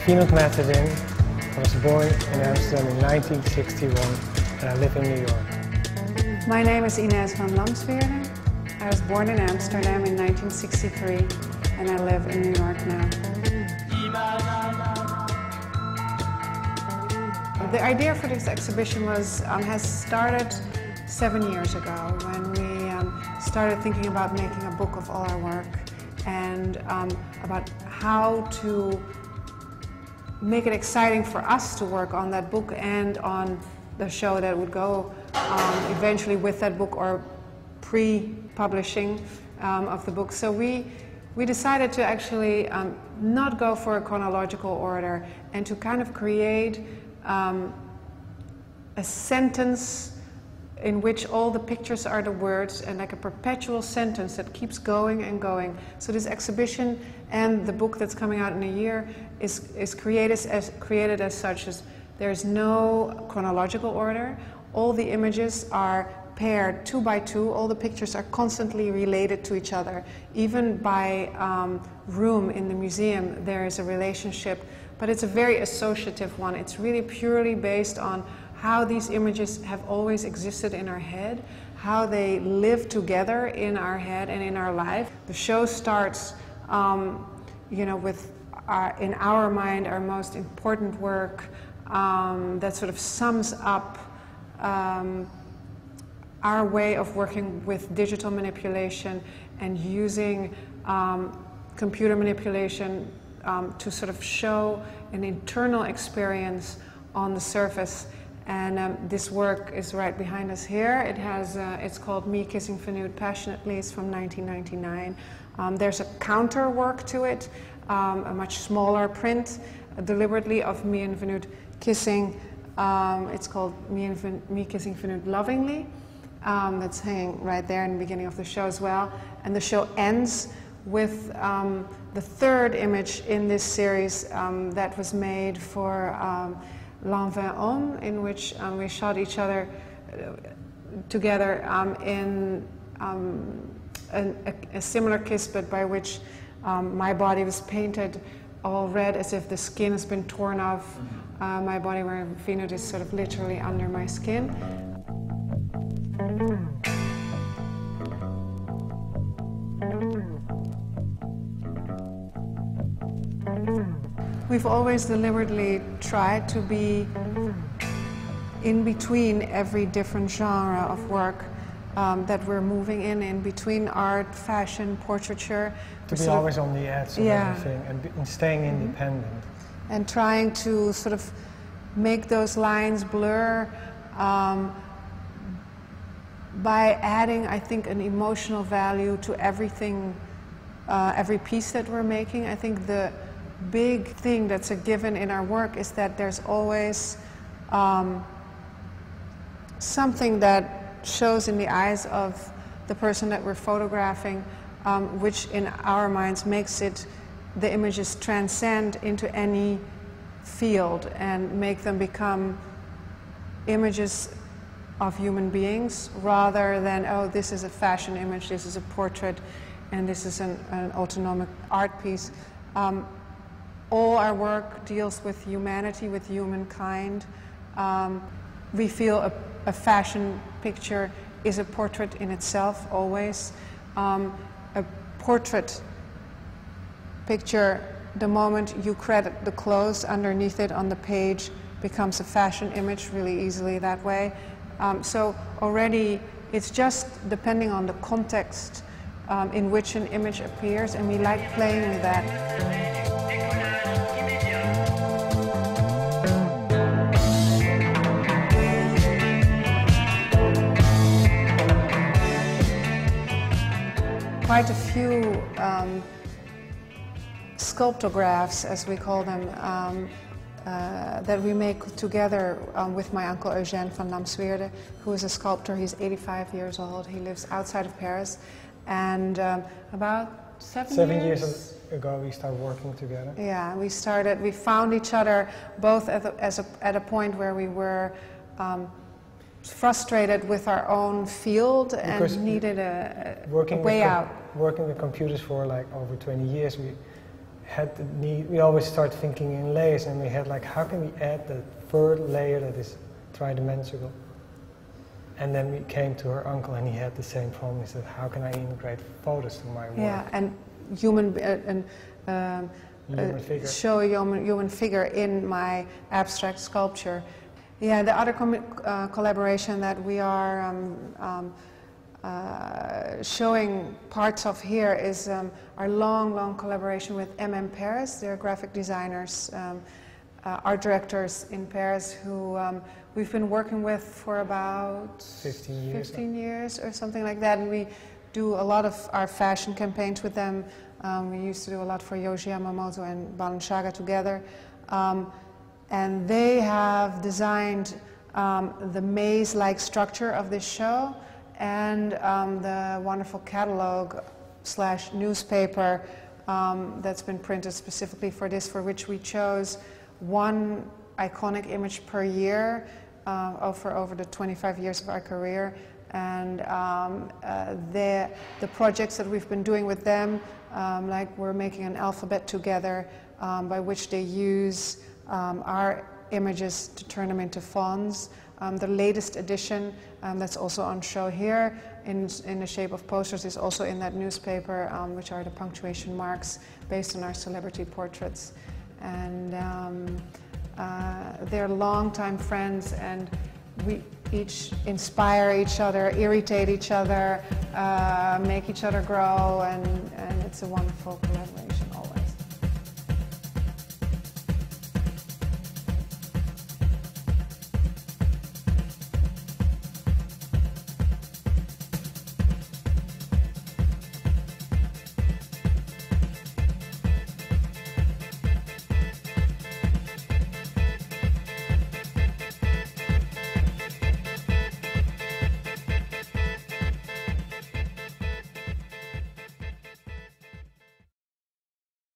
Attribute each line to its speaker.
Speaker 1: Vinoodh Matadin. I was born in Amsterdam in 1961 and I live in New York.
Speaker 2: My name is Inez van Lamsweerde. I was born in Amsterdam in 1963 and I live in New York now. The idea for this exhibition has started 7 years ago when we started thinking about making a book of all our work and about how to make it exciting for us to work on that book and on the show that would go eventually with that book or pre-publishing of the book. So we decided to actually not go for a chronological order and to kind of create a sentence in which all the pictures are the words and like a perpetual sentence that keeps going and going. So this exhibition and the book that's coming out in a year is created as such as there's no chronological order. All the images are paired 2 by 2. All the pictures are constantly related to each other. Even by room in the museum there is a relationship, but it's a very associative one. It's really purely based on how these images have always existed in our head, how they live together in our head and in our life. The show starts, with in our mind our most important work that sort of sums up our way of working with digital manipulation and using computer manipulation to sort of show an internal experience on the surface. And this work is right behind us here. It's called Me Kissing Vinoodh Passionately. It's from 1999. There's a counter work to it, a much smaller print, deliberately of me and Vinoodh kissing. It's called Me Kissing Vinoodh Lovingly. That's hanging right there in the beginning of the show as well. And the show ends with the third image in this series that was made for L'Envers, in which we shot each other together in a similar kiss, but by which my body was painted all red as if the skin has been torn off my body, where Vinoodh is sort of literally under my skin. We've always deliberately tried to be in between every different genre of work that we're moving in between art, fashion, portraiture.
Speaker 1: To be always on the edge of everything and staying independent.
Speaker 2: And trying to sort of make those lines blur by adding, I think, an emotional value to everything, every piece that we're making. I think the big thing that's a given in our work is that there's always something that shows in the eyes of the person that we're photographing, which in our minds makes the images transcend into any field and make them become images of human beings rather than, oh, this is a fashion image, this is a portrait, and this is an autonomic art piece. All our work deals with humanity, with humankind. We feel a fashion picture is a portrait in itself, always. A portrait picture, the moment you credit the clothes underneath it on the page, becomes a fashion image really easily that way. So already it's just depending on the context in which an image appears, and we like playing with that. Quite a few sculptographs, as we call them, that we make together with my uncle Inez van Lamsweerde, who is a sculptor. He's 85 years old. He lives outside of Paris. And about 7
Speaker 1: years ago we started working together.
Speaker 2: Yeah, we found each other both at a point where we were frustrated with our own field because and needed a way out.
Speaker 1: Working with computers for like over 20 years, we had the need, we always start thinking in layers, and we had like, how can we add the third layer that is tridimensional? And then we came to her uncle, and he had the same problem. He said, how can I integrate photos to my work?
Speaker 2: Yeah, and show a human figure in my abstract sculpture. Yeah, the other collaboration that we are showing parts of here is our long collaboration with Paris. They're graphic designers, art directors in Paris who we've been working with for about 15 years or something like that. And we do a lot of our fashion campaigns with them. We used to do a lot for Yohji Yamamoto and Balenciaga together. And they have designed the maze-like structure of this show and the wonderful catalog / newspaper that's been printed specifically for this, for which we chose one iconic image per year for over the 25 years of our career. And the projects that we've been doing with them, like we're making an alphabet together by which they use our images to turn them into fonts. The latest edition that's also on show here in the shape of posters is also in that newspaper, which are the punctuation marks based on our celebrity portraits. And they're longtime friends, and we each inspire each other, irritate each other, make each other grow, and it's a wonderful collaboration.